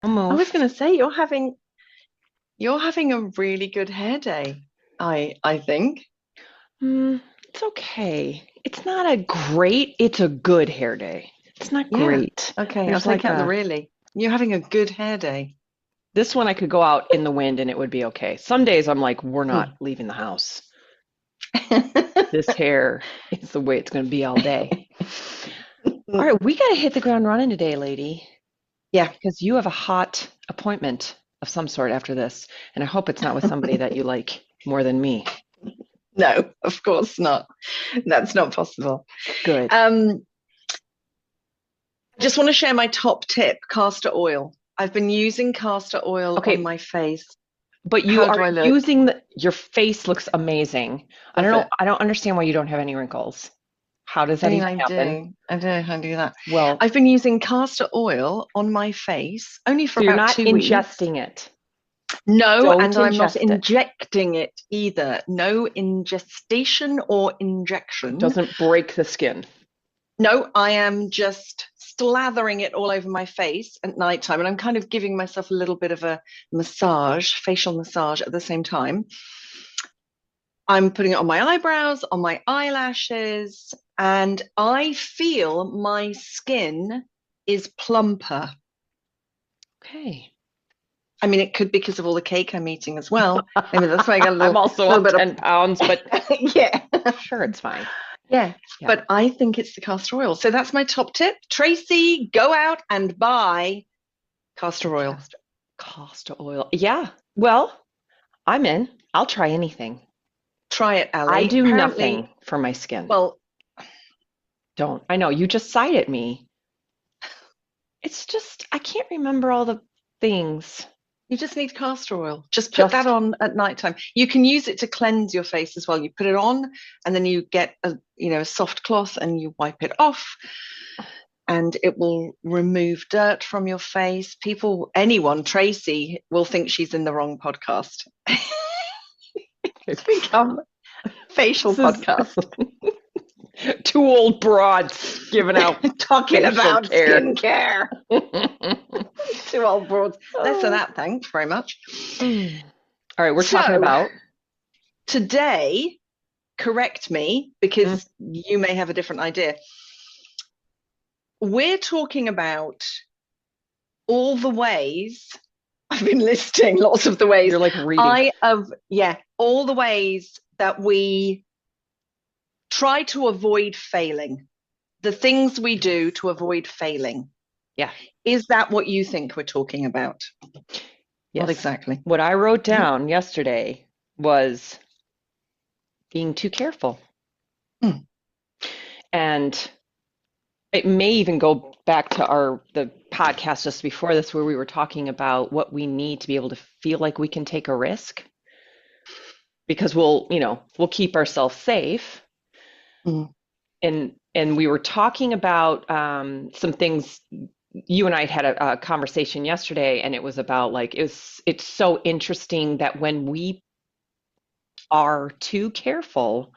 I'll I was move. going to say you're having a really good hair day. I think. It's okay. It's not a great, it's a good hair day. It's not Yeah. great. Okay, I'll There's take like out the a, really. You're having a good hair day. this one I could go out in the wind and it would be okay. Some days I'm like, we're not Hmm. leaving the house. This hair is the way it's going to be all day. All right, we got to hit the ground running today, lady, Yeah. because you have a hot appointment of some sort after this. And I hope it's not with somebody that you like more than me. No, of course not. That's not possible. Good. Um, I just want to share my top tip, castor oil. I've been using castor oil on Okay, my face. but you How are do I look? using your face looks amazing. I don't Does know. it? I don't understand why you don't have any wrinkles. How does I that mean, even I happen? do. I don't know how to do that. Well, I've been using castor oil on my face only for so you're about not 2 weeks. ingesting it. No, Don't and I'm not ingest it. injecting it either. No ingestation or It injection. doesn't break the skin. No, I am just slathering it all over my face at nighttime. And I'm kind of giving myself a little bit of a massage, facial massage at the same time. I'm putting it on my eyebrows, on my eyelashes, and I feel my skin is plumper. Okay. I mean, it could be because of all the cake I'm eating as well. Maybe that's why I got a I'm little, also little up bit 10 pounds, but of, yeah. sure, it's fine. Yeah, Yeah. but I think it's the castor oil. So that's my top tip. Tracy, go out and buy castor oil. Castor oil. Yeah. Well, I'm in. I'll try anything. Try it, I Ali. do Apparently, nothing for my skin. well, Don't. I know you just sighed at me. It's just, I can't remember all the things. you just need castor oil. Just put that Just, on at nighttime. You can use it to cleanse your face as well. You put it on and then you get a soft cloth and you wipe it off and it will remove dirt from your face. People, anyone, Tracy will think she's in the wrong podcast. It's become a facial this is podcast. two old broads giving out Talking facial about care. skincare. Two old broads. Less of Oh. that, thanks very much. Mm. All right, we're talking So about. today, correct me Mm, because you may have a different idea. We're talking about all the ways. I've been listing lots of the ways. you're like reading. I have, yeah, all the ways that we try to avoid failing, the things we do Yes. to avoid failing. Yeah. Is that what you think we're talking about? What Yes. exactly? What I wrote down yesterday was being too careful. Hmm. And it may even go back to the podcast just before this where we were talking about what we need to be able to feel like we can take a risk because we'll keep ourselves safe. Hmm. And we were talking about some things. You and I had a conversation yesterday, and it was about like it's so interesting that when we are too careful,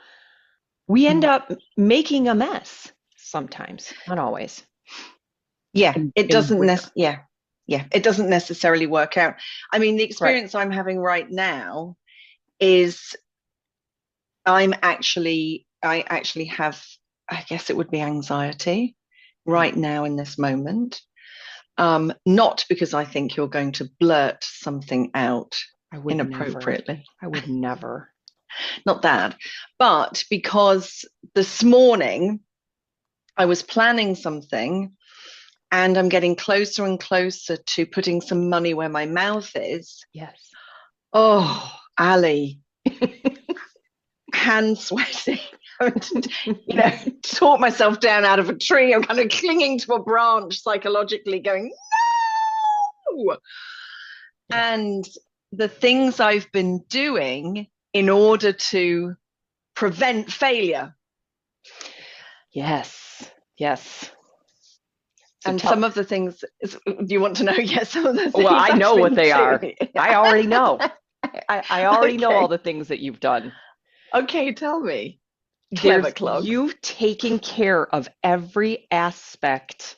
we end Hmm. up making a mess sometimes, not always. Yeah, it And doesn't where? yeah, it doesn't necessarily work out. I mean, the Right. experience I'm having right now is I actually have, I guess it would be anxiety right now in this moment. Not because I think you're going to blurt something out I would never. inappropriately, I would never. not that, but because this morning I was planning something and I'm getting closer and closer to putting some money where my mouth is. Yes. Oh, Ali, hand sweating. Talk myself down out of a tree. I'm kind of clinging to a branch psychologically, going, no. Yeah. And the things I've been doing in order to prevent failure. Yes. Yes. So And tell. some of the things, do you want to know? Yes, some of the Well, things I I've know what been they are. doing. I already know. I already know all Okay. the things that you've done. Okay, tell me. Clever There's clog. you've taken care of every aspect.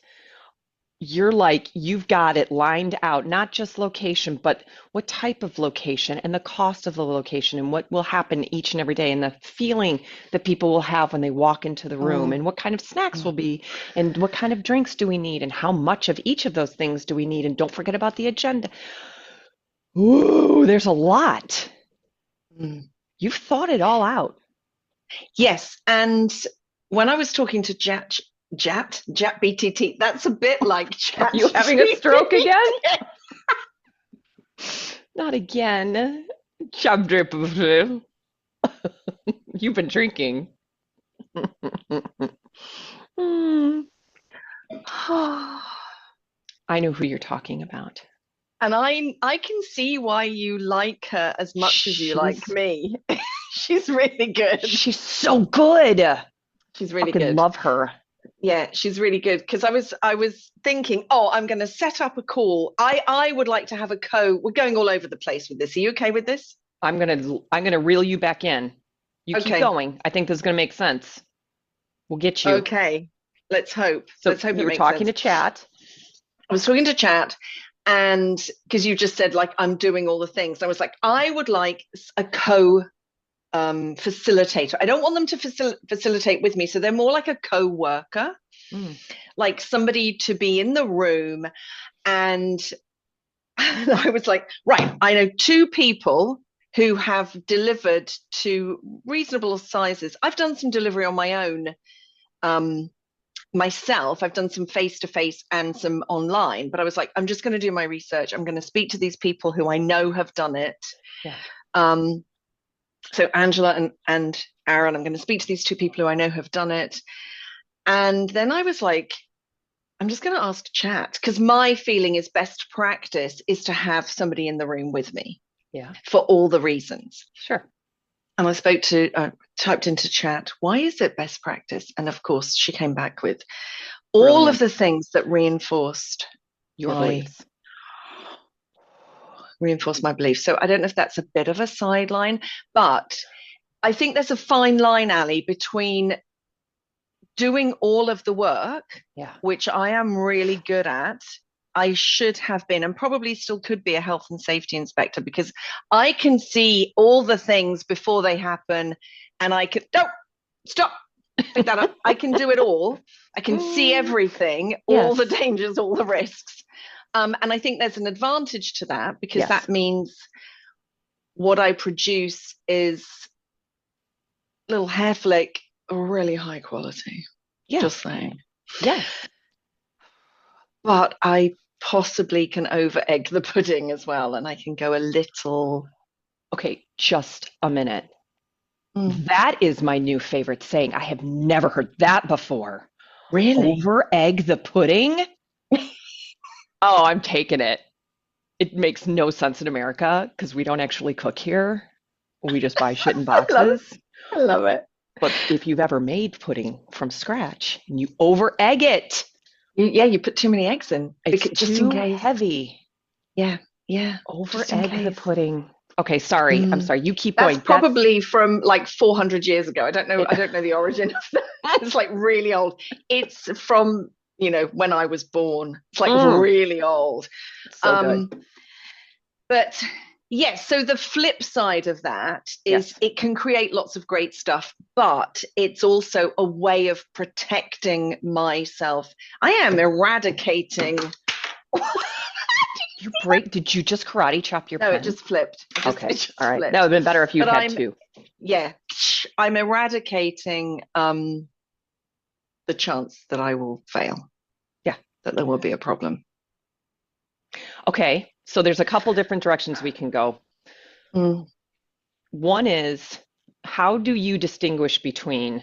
you're like, you've got it lined out, not just location, but what type of location and the cost of the location and what will happen each and every day and the feeling that people will have when they walk into the room Mm, and what kind of snacks will mm, be and what kind of drinks do we need and how much of each of those things do we need. And don't forget about the agenda. Ooh, there's a lot. mm. You've thought it all out. Yes, and when I was talking to Jat BTT, that's a bit like Are Chat you having a stroke GPT. again? Not again. Chub drip. You've been drinking. Hmm. I know who you're talking about. And I can see why you like her as much as you like She's me. She's really good. she's so good. She's really Fucking good. love her. Yeah, she's really good because I was thinking, oh, I'm going to set up a call. I would like to have a co. We're going all over the place with this. Are you okay with this? I'm gonna reel you back in. You keep Okay. going. I think this is gonna make sense. We'll get you. Okay. Let's hope. So Let's hope you it were makes talking to sense. chat. I was talking to Chat, and because you just said like I'm doing all the things, I was like, I would like a co facilitator. I don't want them to facilitate with me, so they're more like a co-worker, Mm, like somebody to be in the room. And I was like, right, I know two people who have delivered to reasonable sizes. I've done some delivery on my own um, myself. I've done some face to face and some online, but I was like, I'm just going to do my research. I'm going to speak to these people who I know have done it. yeah. Um, so Angela and Aaron, I'm going to speak to these two people who I know have done it. And then I was like, I'm just going to ask Chat because my feeling is best practice is to have somebody in the room with me Yeah. for all the reasons. Sure. And typed into Chat, why is it best practice? And of course, she came back with all of Brilliant. the things that Your my beliefs. reinforced my belief. So I don't know if that's a bit of a sideline, but I think there's a fine line, Ali, between doing all of the work, Yeah. which I am really good at. I should have been and probably still could be a health and safety inspector because I can see all the things before they happen and I can, no, stop, pick that up. I can do it all. I can see Mm, everything, all the yes. dangers, all the risks. And I think there's an advantage to that because Yes. that means what I produce is little hair flake, really high quality. Just Yes. saying. Yes. But I possibly can over egg the pudding as well, and I can go a little. Okay, just a minute. Mm, That is my new favorite saying. I have never heard that before. really? Over egg the pudding? Oh, I'm taking it. It makes no sense in America because we don't actually cook here. We just buy shit in I love it. boxes. I love it. But if you've ever made pudding from scratch and you over egg it, Yeah, you put too many eggs in it's because, just in too case. heavy. Yeah, yeah, Over just in egg the case. pudding. Okay, sorry. I'm Mm. sorry. You keep That's going. That's probably from like 400 years ago. I don't know. it. I don't know the origin of that. It's like really old. It's from when I was born. It's like Mm, really old. so good. Um, but yes, so the flip side of that is Yes. it can create lots of great stuff, but it's also a way of protecting myself. I am eradicating. Did you just karate chop your No, it pen? just flipped. It Okay. just All right. That would flipped. have been better if you But had two. yeah, I'm eradicating the chance that I will fail, Yeah. that there will be a problem. Okay. So there's a couple different directions we can go. Mm, One is how do you distinguish between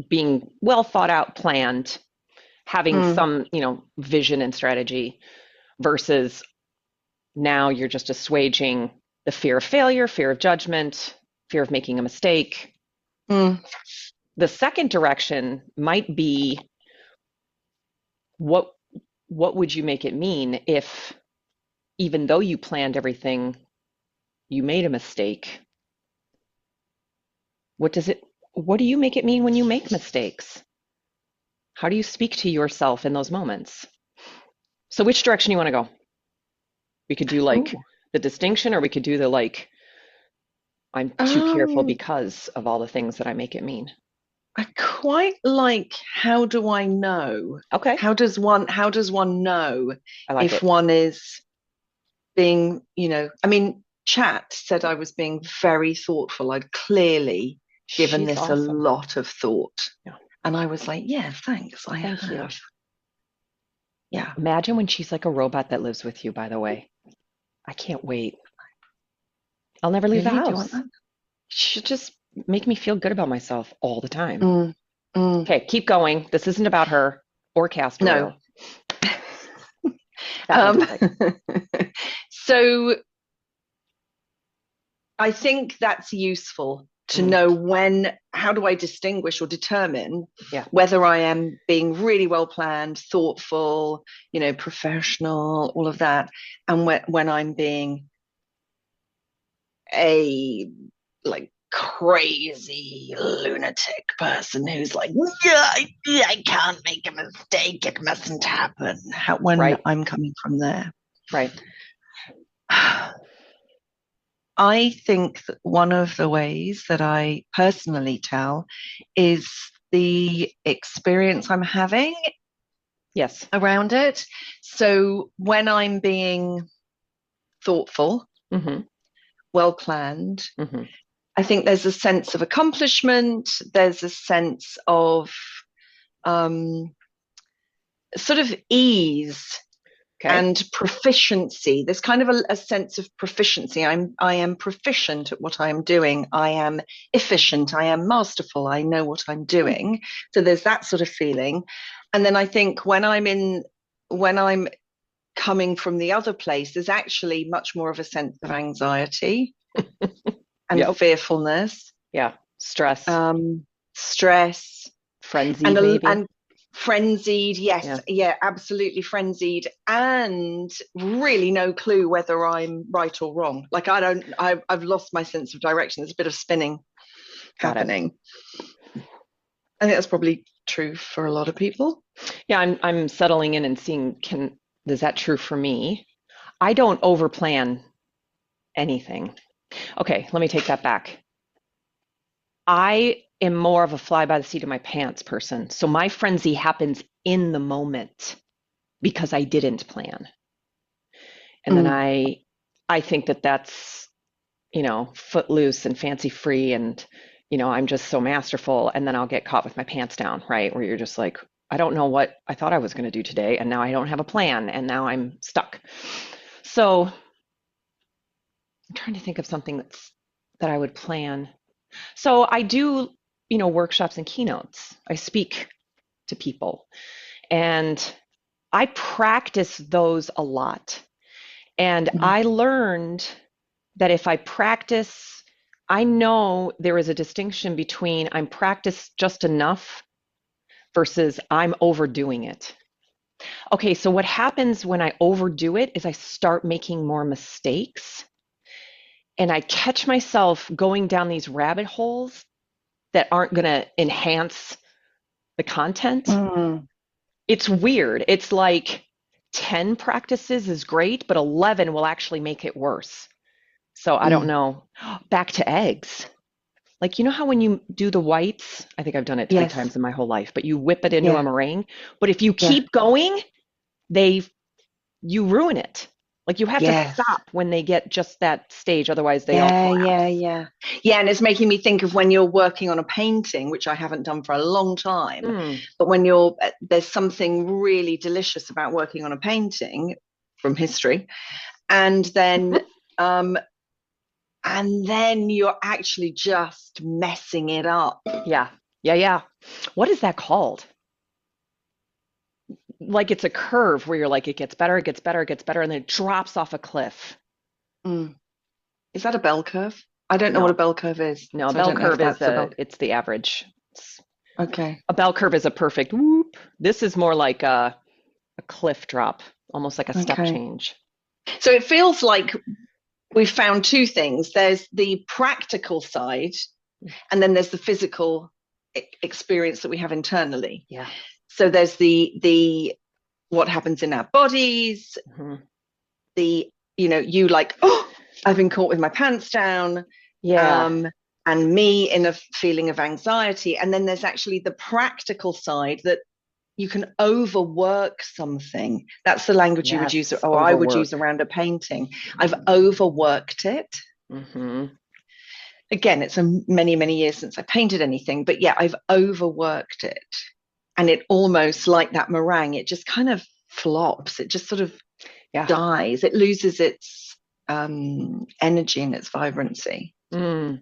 being well thought out, planned, having mm, some, vision and strategy versus now you're just assuaging the fear of failure, fear of judgment, fear of making a mistake. mm. The second direction might be what what would you make it mean if even though you planned everything, you made a mistake? What do you make it mean when you make mistakes? How do you speak to yourself in those moments? So which direction you want to go? We could do like Ooh. the distinction, or we could do the like, I'm too careful Um, because of all the things that I make it mean. I quite like how do I know? Okay. How does one know I like if it. one is being, I mean, chat said I was being very thoughtful. I'd clearly given She's this a awesome. lot of thought. Yeah. And I was like, yeah, thanks, I Thank you. have. Yeah. Imagine when she's like a robot that lives with you, by the way. I can't wait. I'll never leave the Really? Do you want house. that? She should just make me feel good about myself all the time. Mm, mm. Okay, keep going. This isn't about her or castor No. oil. Back on Um, topic. so I think that's useful to Mm, know how do I distinguish or determine yeah. whether I am being really well planned, thoughtful, professional, all of that, and when I'm being a like crazy lunatic person who's like, yeah, I can't make a mistake, it mustn't happen. When Right. I'm coming from there. Right. I think that one of the ways that I personally tell is the experience I'm having Yes. around it. So when I'm being thoughtful, Mm-hmm. well planned, Mm-hmm. I think there's a sense of accomplishment, there's a sense of um, sort of ease Okay. and proficiency. There's kind of a sense of proficiency. I am proficient at what I am doing. I am efficient. I am masterful. I know what I'm Hmm. doing. So there's that sort of feeling. And then I think when I'm coming from the other place, there's actually much more of a sense of anxiety and Yep. fearfulness, Yeah. Stress. stress, Frenzied, maybe. and frenzied. Yes, Yeah. yeah, absolutely frenzied, and really no clue whether I'm right or wrong. Like I've lost my sense of direction. There's a bit of spinning Got it. happening. I think that's probably true for a lot of people. Yeah, I'm settling in and seeing, can is that true for me? I don't overplan anything. Okay, let me take that back. I am more of a fly by the seat of my pants person. So my frenzy happens in the moment because I didn't plan. And then Mm, I think that that's, footloose and fancy free, and I'm just so masterful, and then I'll get caught with my pants down, right? Where you're just like, I don't know what I thought I was going to do today, and now I don't have a plan, and now I'm stuck. So I'm trying to think of something that I would plan. So I do, workshops and keynotes. I speak to people, and I practice those a lot. And mm, I learned that if I practice, I know there is a distinction between I'm practiced just enough versus I'm overdoing it. Okay, so what happens when I overdo it is I start making more mistakes, and I catch myself going down these rabbit holes that aren't going to enhance the content. mm, It's weird. It's like 10 practices is great, but 11 will actually make it worse. So I don't mm. know. Back to eggs. Like, how when you do the whites, I think I've done it three Yes. times in my whole life, but you whip it into a Yeah. meringue. But if you Yeah. keep going, they you ruin it. Like you have to Yes. stop when they get just that stage, otherwise they all Yeah, yeah, collapse. yeah. Yeah, and it's making me think of when you're working on a painting, which I haven't done for a long time. Mm. But there's something really delicious about working on a painting from history, and then Mhm. um, you're actually just messing it up. Yeah. Yeah, yeah. What is that called? Like it's a curve where you're like, it gets better, it gets better, it gets better, and then it drops off a cliff. Mm. Is that a bell curve? I don't know what a No, bell curve is, no, a so I bell don't know if curve is that's a bell. it's the average. Okay. A bell curve is a perfect whoop. This is more like a cliff drop, almost like a step Okay. change. So it feels like we've found two things. There's the practical side, and then there's the physical experience that we have internally. Yeah. So there's the what happens in our bodies, Mhm. the, you like, oh, I've been caught with my pants down, Yeah. um, and me in a feeling of anxiety. And then there's actually the practical side that you can overwork something. That's the language you would use, Yes. or I would use Overwork. around a painting. I've overworked it. Hmm. Again, it's many, many years since I painted anything, but yeah, I've overworked it. And it almost like that meringue, it just kind of flops. It just sort of Yeah. dies. It loses its energy and its vibrancy. Mm.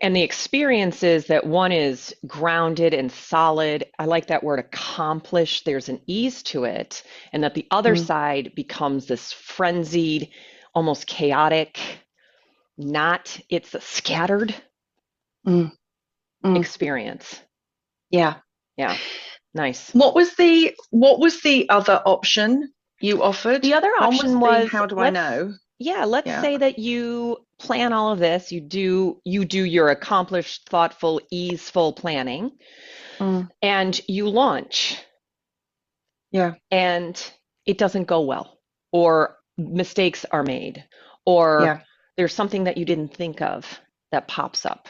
And the experience is that one is grounded and solid. I like that word accomplished. There's an ease to it. And that the other Mm, side becomes this frenzied, almost chaotic, not, it's a scattered mm, mm. experience. Yeah. Yeah. Nice. What was the other option you offered? The other One was option the was how do I let's, know? yeah, let's Yeah. say that you plan all of this, you do your accomplished, thoughtful, easeful planning, Mm, and you launch yeah. and it doesn't go well, or mistakes are made, or Yeah. there's something that you didn't think of that pops up.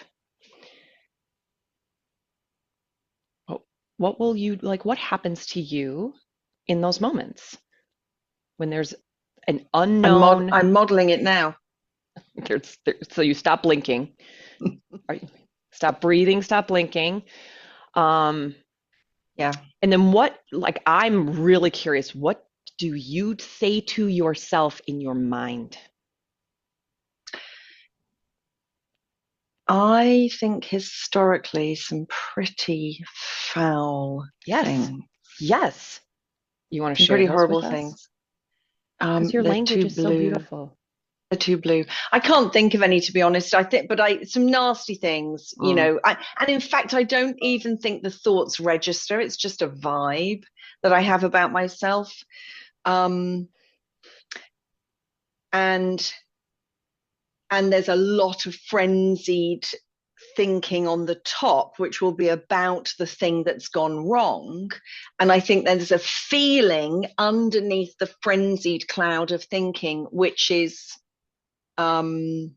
What will you like? What happens to you in those moments when there's an unknown? I'm modeling it now. So you stop blinking, stop breathing, stop blinking. Um, Yeah. and then what, like, I'm really curious, what do you say to yourself in your mind? I think historically some pretty foul Yes, things, yes. You want to some share pretty those horrible with us? things. Because your They're language too is so blue. beautiful. They're too blue. I can't think of any, to be honest. I think, but some nasty things, Mm, and in fact, I don't even think the thoughts register. It's just a vibe that I have about myself. Um, and and there's a lot of frenzied thinking on the top, which will be about the thing that's gone wrong. And I think there's a feeling underneath the frenzied cloud of thinking, which is, um,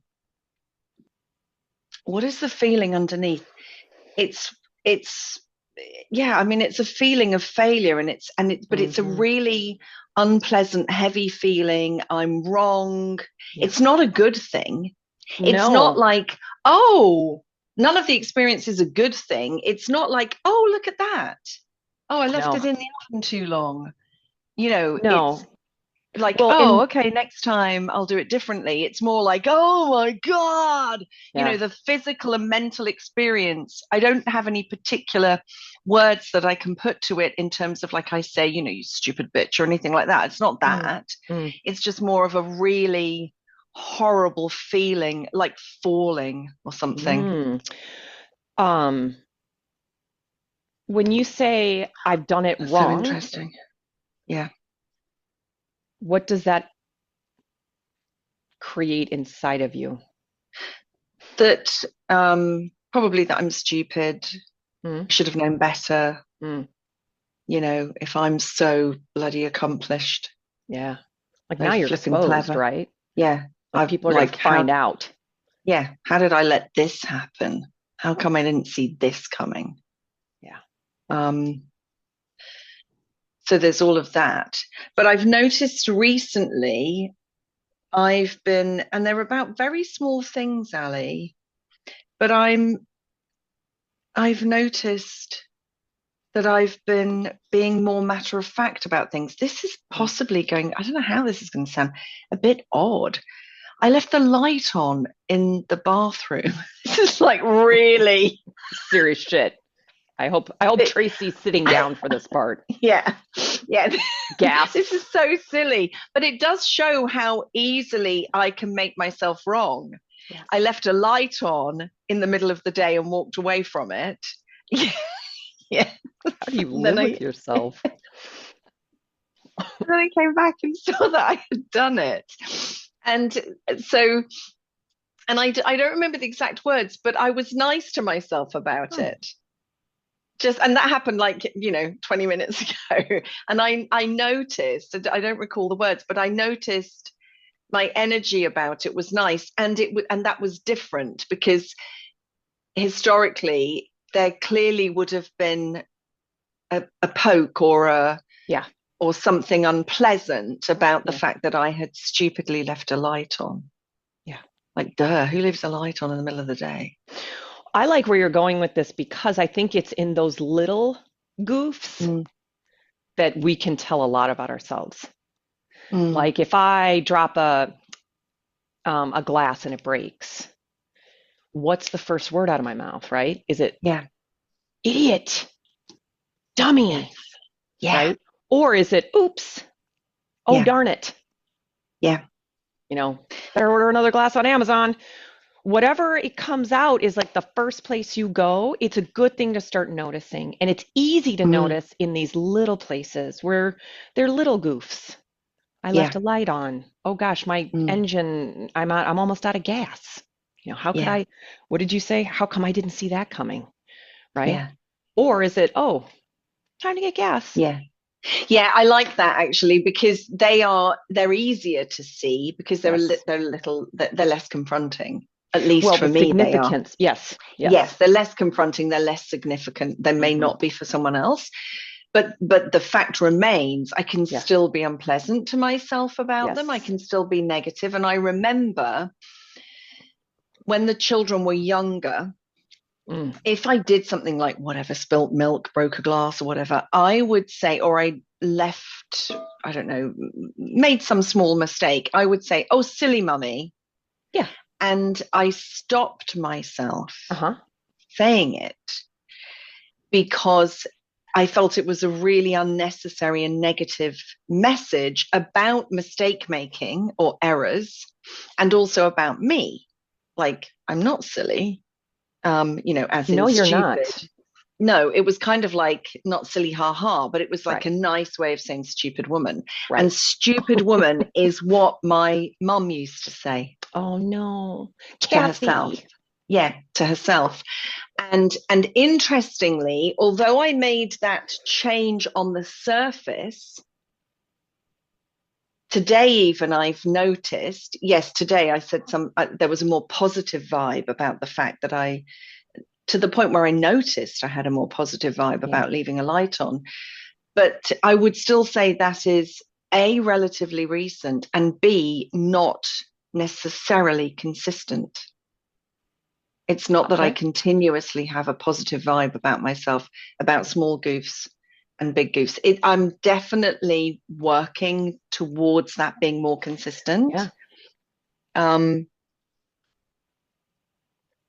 what is the feeling underneath? It's yeah, I mean, it's a feeling of failure, but it's a hmm. really unpleasant, heavy feeling. I'm wrong. Yeah. It's not a good thing. It's not No, like, oh, none of the experience is a good thing. It's not like, oh, look at that. Oh, I left no, it in the oven too long. It's no. like, Well, oh, in, okay, next time I'll do it differently. It's more like, oh my God, yeah. the physical and mental experience. I don't have any particular words that I can put to it in terms of, like I say, you stupid bitch or anything like that. It's not Mm, that. mm, It's just more of a really horrible feeling, like falling or something. mm. Um, when you say I've done it That's so wrong, interesting. Yeah. what does that create inside of you? That probably that I'm stupid, Mm, should have known better, mm, if I'm so bloody accomplished, yeah. Like so now you're flipping exposed, clever. right? Yeah. Like I've people are going to like find out. how did I let this happen? How come I didn't see this coming? Yeah. Um, so there's all of that. But I've noticed recently and they're about very small things, Ali, but I've noticed that I've been being more matter of fact about things. This is Mm. possibly I don't know how this is going to sound, a bit odd. I left the light on in the bathroom. This is like really, Serious shit. I hope it, Tracy's sitting down for this part. yeah, yeah. This Gasps. is so silly, but it does show how easily I can make myself wrong. Yes. I left a light on in the middle of the day and walked away from it. Yeah, yeah. How do you And then live with I yourself? and then I came back and saw that I had done it. And so, and I don't remember the exact words, but I was nice to myself about Hmm. it. just, and that happened like, 20 minutes ago. And I noticed, I don't recall the words, but I noticed my energy about it was nice. And and that was different because historically there clearly would have been a poke Yeah. or something unpleasant about the Yeah. fact that I had stupidly left a light on. Yeah. Like, duh, who leaves a light on in the middle of the day? I like where you're going with this because I think it's in those little goofs Mm, that we can tell a lot about ourselves. mm, Like if I drop a glass and it breaks, what's the first word out of my mouth, right? Is it yeah, idiot, yes, dummy, yeah, right? Or is it oops, oh yeah, darn it, yeah, you know, better order another glass on Amazon. Whatever it comes out is like the first place you go. It's a good thing to start noticing. And it's easy to mm, notice in these little places where they're little goofs. I left yeah, a light on. Oh gosh, my mm, engine, I'm almost out of gas. How could yeah, I, what did you say? How come I didn't see that coming? Right? yeah, Or is it, oh, time to get gas? yeah. Yeah, I like that actually because they're easier to see because Yes. they're little they're less confronting. At least Well, for the me, they are. significance. Yes. Yes. Yes, they're less confronting, they're less significant. They may Hmm. not be for someone else, but the fact remains, I can Yes. still be unpleasant to myself about them. I Yes. can still be negative. And I remember when the children were younger, Mm. if I did something like whatever, spilt milk, broke a glass or whatever, I would say, or I left, I don't know, made some small mistake, I would say, oh, silly mummy. Yeah. And I stopped myself Uh-huh. saying it because I felt it was a really unnecessary and negative message about mistake making or errors, and also about me. Like, I'm not silly, as in No, you're stupid. not. No, it was kind of like not silly, ha ha, but it was like Right. a nice way of saying stupid woman. And Right. stupid woman is what my mum used to say Oh no. to herself. Kathy. Yeah, to herself. And interestingly, although I made that change on the surface, today even I've noticed, yes, today I said there was a more positive vibe about the fact that to the point where I noticed I had a more positive vibe Yeah. about leaving a light on. But I would still say that is A, relatively recent, and B, not necessarily consistent. It's not that I Okay. continuously have a positive vibe about myself, about small goofs and big goofs. I'm definitely working towards that being more consistent. Yeah. Um,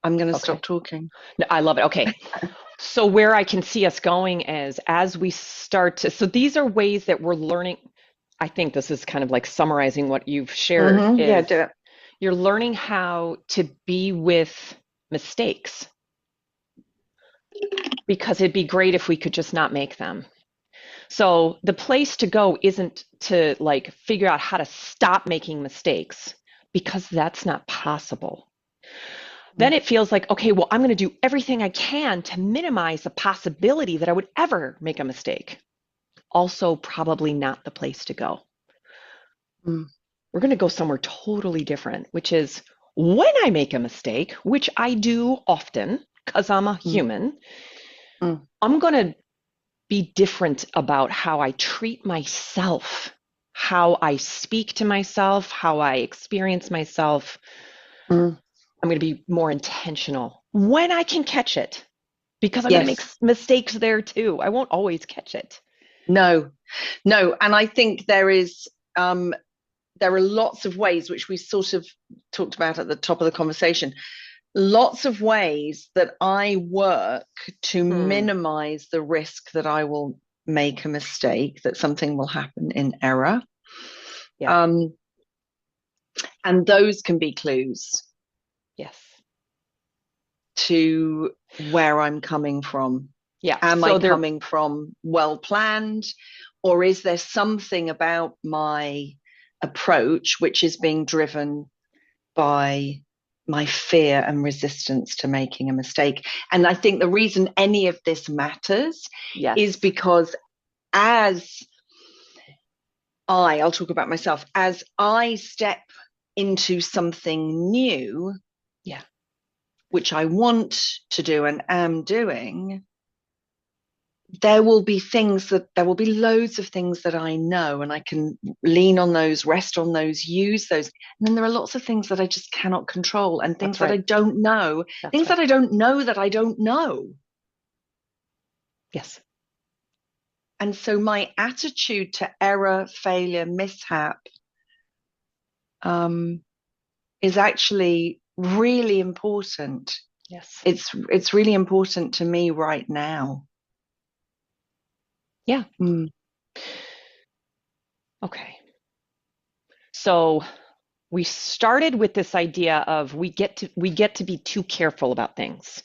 I'm going to Okay. stop talking. No, I love it. Okay. So where I can see us going is as we start to, so these are ways that we're learning. I think this is kind of like summarizing what you've shared Yeah, is do it. you're learning how to be with mistakes because it'd be great if we could just not make them. So the place to go isn't to like figure out how to stop making mistakes because that's not possible. Then it feels like, okay, well, I'm going to do everything I can to minimize the possibility that I would ever make a mistake. Also, probably not the place to go. Mm, We're going to go somewhere totally different, which is when I make a mistake, which I do often because I'm a mm, human, mm, I'm going to be different about how I treat myself, how I speak to myself, how I experience myself. mm. I'm going to be more intentional when I can catch it because I'm going to make Yes. mistakes there too. I won't always catch it. No, no. And I think there are lots of ways which we sort of talked about at the top of the conversation, lots of ways that I work to Hmm. minimize the risk that I will make a mistake, that something will happen in error. Yeah. Um, and those can be clues Yes. to where I'm coming from. Yeah. Am I So there, coming from well planned, or is there something about my approach which is being driven by my fear and resistance to making a mistake. And I think the reason any of this matters is Yes. because as I'll talk about myself, as I step into something new, Yeah. which I want to do and am doing, there will be loads of things that I know, and I can lean on those, rest on those, use those. And then there are lots of things that I just cannot control, and things That's that I right. don't know, That's things right. that I don't know that I don't know. Yes. And so my attitude to error, failure, mishap um, is actually really important. Yes. It's really important to me right now. Yeah. Mm, Okay. So we started with this idea of we get to be too careful about things.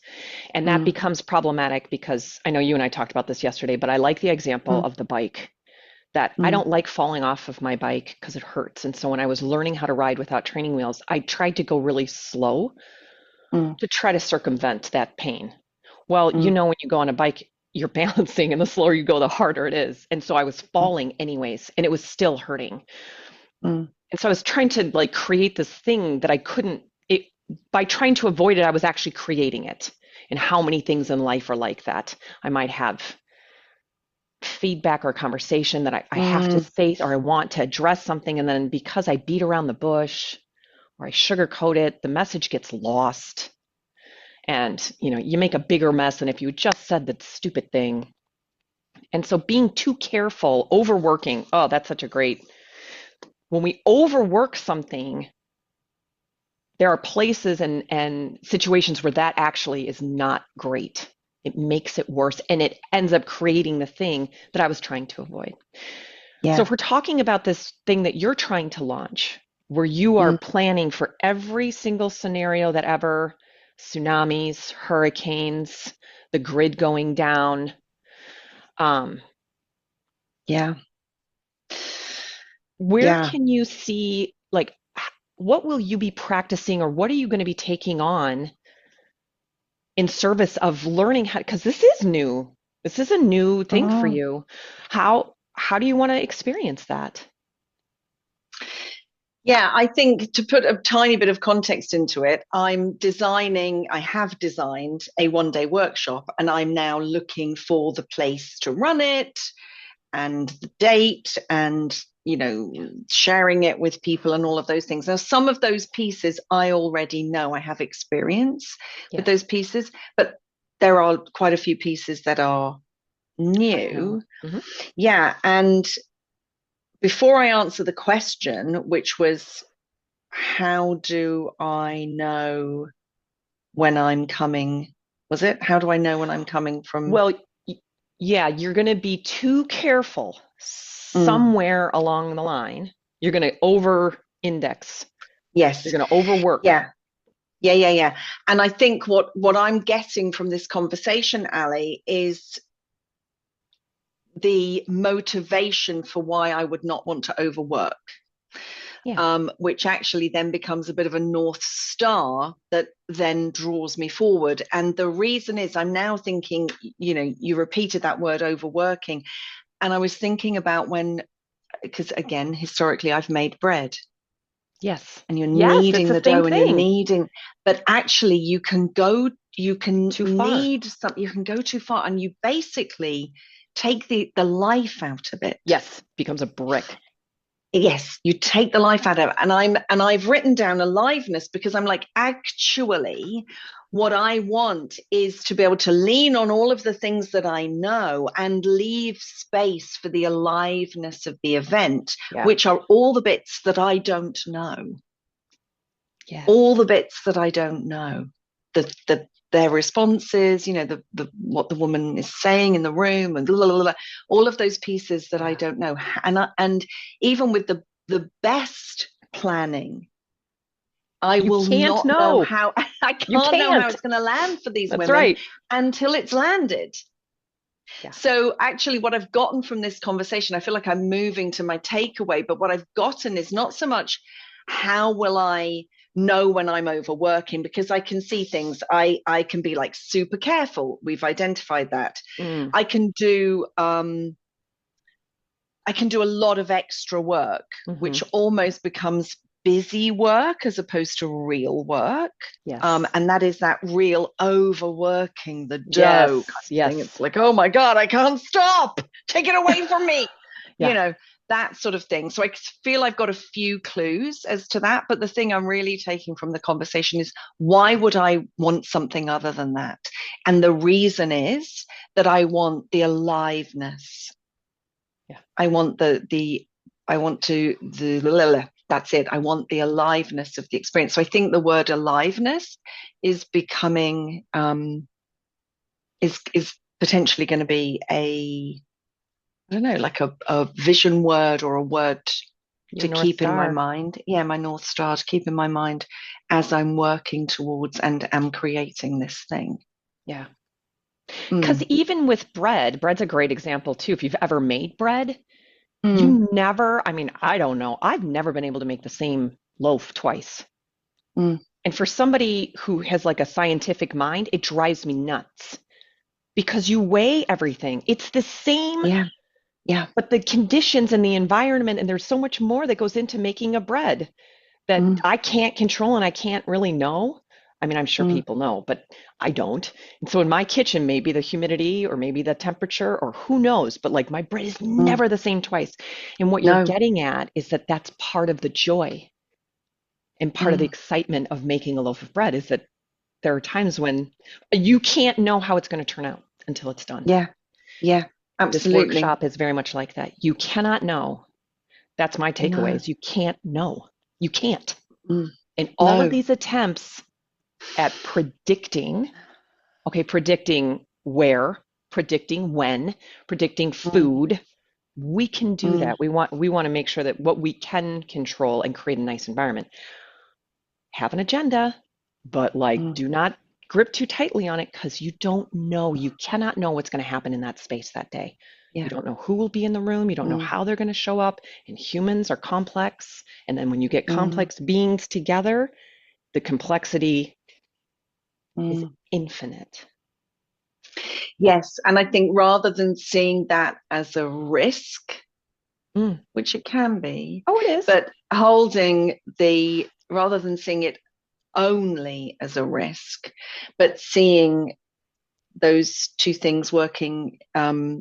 And that mm, becomes problematic because I know you and I talked about this yesterday, but I like the example mm, of the bike that I mm, don't like falling off of my bike because it hurts. And so when I was learning how to ride without training wheels, I tried to go really slow mm, to try to circumvent that pain. Well, mm, when you go on a bike, you're balancing, and the slower you go, the harder it is. And so I was mm, falling anyways, and it was still hurting. mm. And so I was trying to like create this thing that I couldn't it by trying to avoid it, I was actually creating it. And how many things in life are like that? I might have feedback or conversation that I have to Mm, say or I want to address something, and then because I beat around the bush or I sugarcoat it, the message gets lost. And you make a bigger mess than if you just said the stupid thing. And so being too careful, overworking, oh, that's such a great when we overwork something, there are places and situations where that actually is not great. It makes it worse and it ends up creating the thing that I was trying to avoid. So yeah. if we're talking about this thing that you're trying to launch, where you are Mm, planning for every single scenario that ever, tsunamis, hurricanes, the grid going down, um, yeah. where Yeah. can you see, like, what will you be practicing or what are you going to be taking on in service of learning how, because this is new. This is a new thing for Mm. you. How do you want to experience that? Yeah, I think to put a tiny bit of context into it, I have designed a 1 day workshop, and I'm now looking for the place to run it and the date and, sharing it with people and all of those things. Now, some of those pieces I already know, I have experience with Yes, those pieces, but there are quite a few pieces that are unknown. new. Hmm. Yeah. And before I answer the question, which was, how do I know when I'm coming? Was it? How do I know when I'm coming from? Well, yeah, you're going to be too careful Mm, somewhere along the line. You're going to over index. You're yes. going to overwork. Yeah. Yeah. Yeah. Yeah. And I think what I'm getting from this conversation, Ali, is the motivation for why I would not want to overwork. Yeah. Which actually then becomes a bit of a North Star that then draws me forward. And the reason is I'm now thinking, you repeated that word overworking. And I was thinking about because again, historically, I've made bread Yes. and you're Yes, it's kneading the the same dough and you're thing. kneading, but actually, you can Too far. knead something, you can go too far and you basically take the life out of it. Yes, becomes a brick. Yes, you take the life out of it. I've written down aliveness because I'm like, actually, what I want is to be able to lean on all of the things that I know and leave space for the aliveness of the event, Yeah. which are all the bits that I don't know. All Yes. the bits that I don't know. Their responses, the what the woman is saying in the room, and blah, blah, blah, all of those pieces that I Yeah. don't know. And even with the best planning, I You will can't not know know. how. I You can't know how can't. it's going to land for these That's women right. until it's landed. Yeah. So actually, what I've gotten from this conversation, I feel like I'm moving to my takeaway, but what I've gotten is not so much how will I know when I'm overworking because I can see things. I can be like super careful. We've identified that. Mm, I can do I can do a lot of extra work, hmm. which almost becomes busy work as opposed to real work. Yes. And that is that real overworking the dough kind Yes. of thing. Yes. It's like, oh my God, I can't stop. Take it away from me. You Yeah. know, that sort of thing. So I feel I've got a few clues as to that. But the thing I'm really taking from the conversation is why would I want something other than that? And the reason is that I want the aliveness. Yeah. I want I want to the that's it. I want the aliveness of the experience. So I think the word aliveness is becoming is potentially going to be a I don't know, like a vision word or a word Your to North keep in my Star. mind. Yeah, my North Star to keep in my mind as I'm working towards and am creating this thing. Yeah. Because Mm, even with bread, bread's a great example too. If you've ever made bread, mm, you never, I mean, I don't know, I've never been able to make the same loaf twice. mm. And for somebody who has like a scientific mind, it drives me nuts because you weigh everything. It's the same, Yeah, yeah. but the conditions and the environment, and there's so much more that goes into making a bread that Mm, I can't control and I can't really know. I mean, I'm sure mm, people know, but I don't. And so in my kitchen, maybe the humidity or maybe the temperature or who knows, but like my bread is mm. never the same twice. And what you're No. getting at is that that's part of the joy and part of the Mm. excitement of making a loaf of bread is that there are times when you can't know how it's going to turn out until it's done. Yeah, yeah, This absolutely. workshop is very much like that. You cannot know. That's my takeaway No, is you can't know. You can't. mm, And all of no, these attempts at predicting, okay, predicting where, predicting when, predicting mm, food, we can do mm, that. We want to make sure that what we can control and create a nice environment. Have an agenda, but like mm, do not grip too tightly on it because you don't know. You cannot know what's going to happen in that space that day. You yeah, don't know who will be in the room. You don't know mm, how they're going to show up. And humans are complex. And then when you get mm, complex beings together, the complexity is mm. infinite. Yes, and I think rather than seeing that as a risk, Mm. which it can be, Oh, it is. but holding the rather than seeing it only as a risk, but seeing those two things working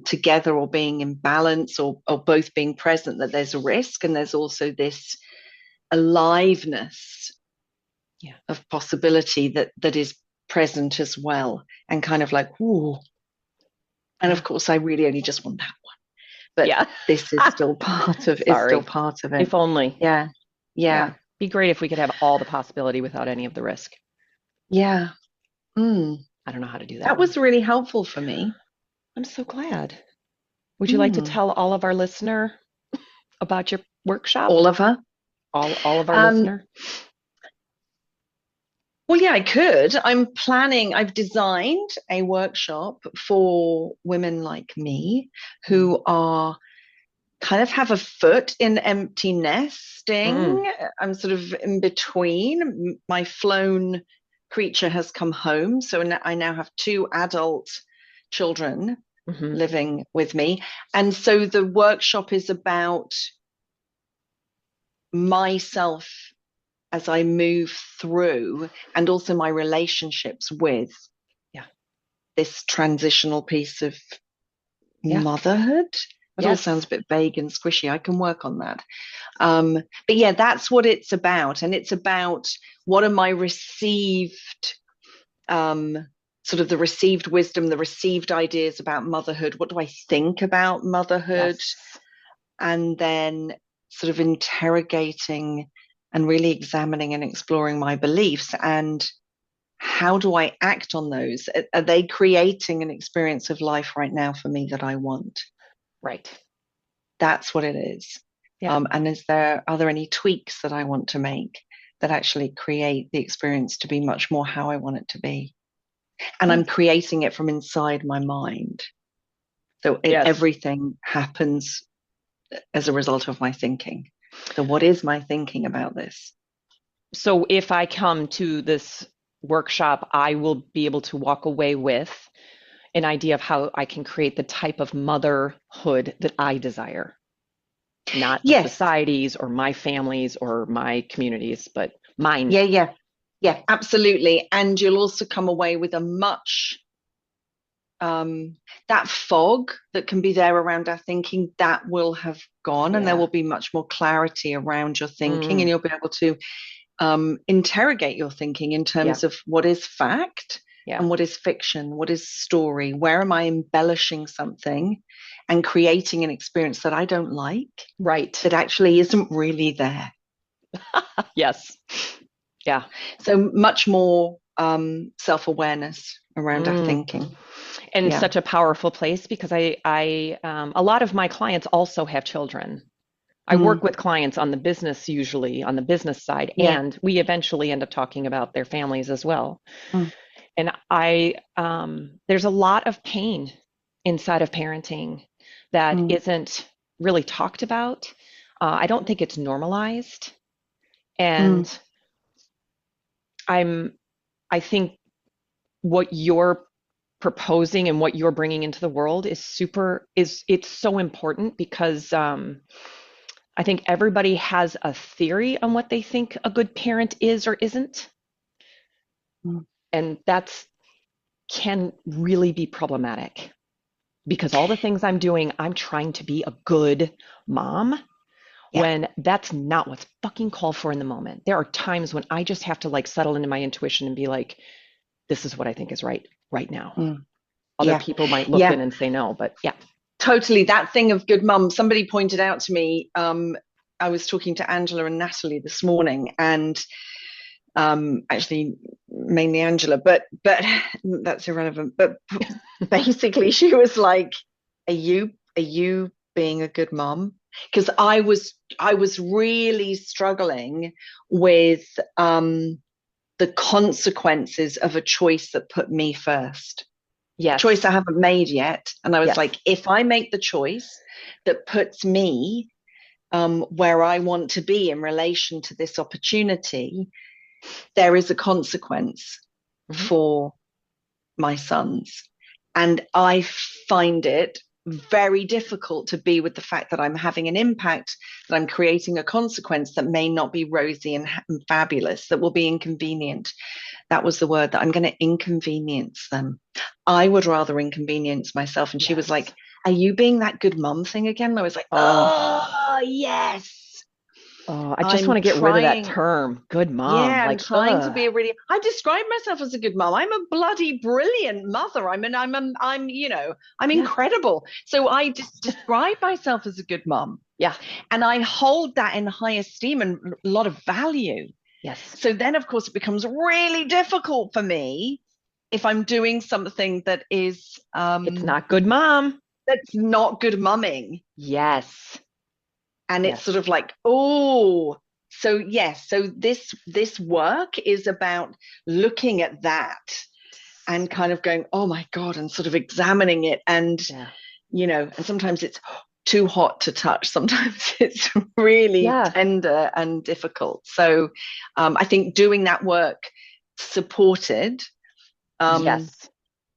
together or being in balance or both being present, that there's a risk and there's also this aliveness Yeah. of possibility that is present as well and kind of like ooh, and Yeah. of course I really only just want that one, but Yeah. this is still Sorry. part of it. If only. Yeah, Yeah. yeah, Be great if we could have all the possibility without any of the risk. yeah. Mm. I don't know how to do that That one. was really helpful for me. I'm so glad. Would you like to Mm. tell all of our listener about your workshop? Oliver. All of our um listener? well, yeah, I could. I've designed a workshop for women like me Mm. who are kind of have a foot in empty Mm. nesting. I'm sort of in between. My flown creature has come home. So I now have two adult children Hmm. living with me. And so the workshop is about myself as I move through and also my relationships with Yeah. this transitional piece of Yeah. motherhood. It all sounds Yes. a bit vague and squishy. I can work on that. But yeah, that's what it's about. And it's about what are my received, sort of the received wisdom, the received ideas about motherhood. What do I think about motherhood? Yes. And then sort of interrogating and really examining and exploring my beliefs and how do I act on those? Are they creating an experience of life right now for me that I want? Right. That's what it is. Yeah. And are there any tweaks that I want to make that actually create the experience to be much more how I want it to be? And Yeah. I'm creating it from inside my mind. So Yes. everything happens as a result of my thinking. So what is my thinking about this? So if I come to this workshop, I will be able to walk away with an idea of how I can create the type of motherhood that I desire, not Yes. society's or my family's or my community's, but mine. Yeah, yeah. Yeah, absolutely. And you'll also come away with a much um, that fog that can be there around our thinking, that will have gone, and there Yeah. will be much more clarity around your thinking, and Mm, you'll be able to interrogate your thinking in yeah. terms of what is fact Yeah. and what is fiction, what is story, where am I embellishing something and creating an experience that I don't like, Right. that actually isn't really there. Yes. Yeah. So much more self-awareness around our Mm. thinking. And Yeah. such a powerful place because a lot of my clients also have children. I work Mm, with clients on the business, usually on the business side, yeah. and we eventually end up talking about their families as well. Mm, And there's a lot of pain inside of parenting that mm, isn't really talked about. I don't think it's normalized. mm, And I'm, I think what you're proposing and what you're bringing into the world it's so important because I think everybody has a theory on what they think a good parent is or isn't, mm. and that's can really be problematic because all the things I'm doing, I'm trying to be a good mom Yeah. when that's not what's fucking called for in the moment. There are times when I just have to like settle into my intuition and be like, this is what I think is right now. Mm, Other yeah. people might look Yeah. in and say no, but yeah. Totally. That thing of good mum, somebody pointed out to me. I was talking to Angela and Natalie this morning, and actually mainly Angela, but that's irrelevant. But basically, she was like, "Are you being a good mom?" Because I was really struggling with the consequences of a choice that put me first. Choice Yes. I haven't made yet. And I was Yes. like, if I make the choice that puts me where I want to be in relation to this opportunity, there is a consequence Hmm. for my sons. And I find it very difficult to be with the fact that I'm having an impact, that I'm creating a consequence that may not be rosy and fabulous, that will be inconvenient. That was the word, that I'm going to inconvenience them. I would rather inconvenience myself. And she was like, Yes. "Are you being that good mom thing again?" And I was like, Oh, "Oh, yes. I just want I'm to get rid of that trying. term, good mom. Yeah, I'm Like, trying to be a really. I describe myself as a good mom. I'm a bloody brilliant mother. I'm yeah, incredible. So I just describe myself as a good mom. yeah, And I hold that in high esteem and a lot of value. yes. So then, of course, it becomes really difficult for me if I'm doing something that is It's not good mom. that's not good mumming. Yes, And it's sort yes, of like, oh, so yes, so this work is about looking at that and kind of going, oh my God, and sort of examining it. And yeah, and sometimes it's too hot to touch. Sometimes it's really yeah, tender and difficult. So I think doing that work supported um, yes.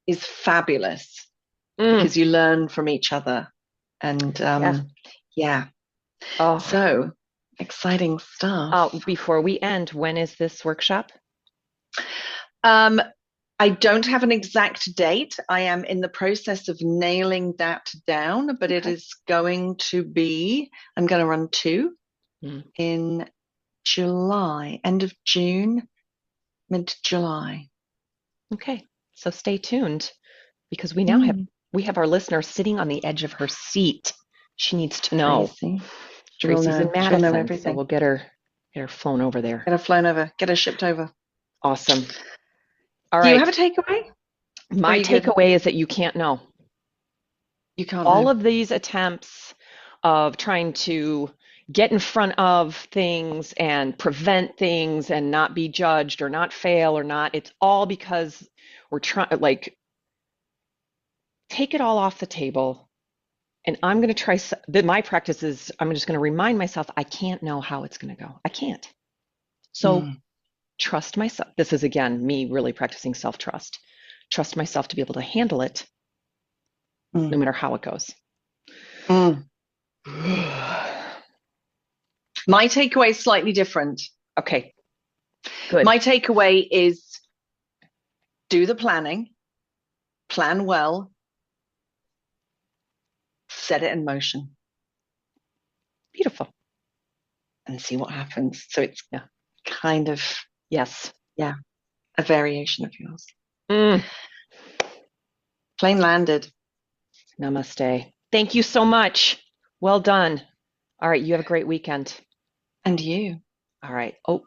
is fabulous, Mm, because you learn from each other. And yeah. yeah, Oh, so exciting stuff. before we end, when is this workshop? Um, I don't have an exact date. I am in the process of nailing that down, but it Okay. is going to be, I'm going to run two Mm, in July, end of June, mid-July. okay. So stay tuned because Mm, we have our listener sitting on the edge of her seat. She needs to know. Tracy. She will Tracy's in know. She'll know Madison, so everything. we'll get her flown over there. Get her flown over. Get her shipped over. Awesome. All Do you have right. a takeaway? Or are My you good? takeaway is that you can't know. You can't All know. of these attempts of trying to get in front of things and prevent things and not be judged or not fail or not, it's all because we're trying, like, take it all off the table. And I'm going to try that. My practice is I'm just going to remind myself I can't know how it's going to go. I can't. So Mm. Trust myself. This is again me really practicing self-trust. Trust myself to be able to handle it no Mm, matter how it goes. mm. My takeaway is slightly different. Okay, good. My takeaway is do the planning, plan well, set it in motion, Beautiful. and see what happens. So it's Yeah. kind of, Yes. yeah, a variation of yours. Mm. Plane landed. Namaste. Thank you so much. Well done. All right, you have a great weekend. And you. All right. Oh,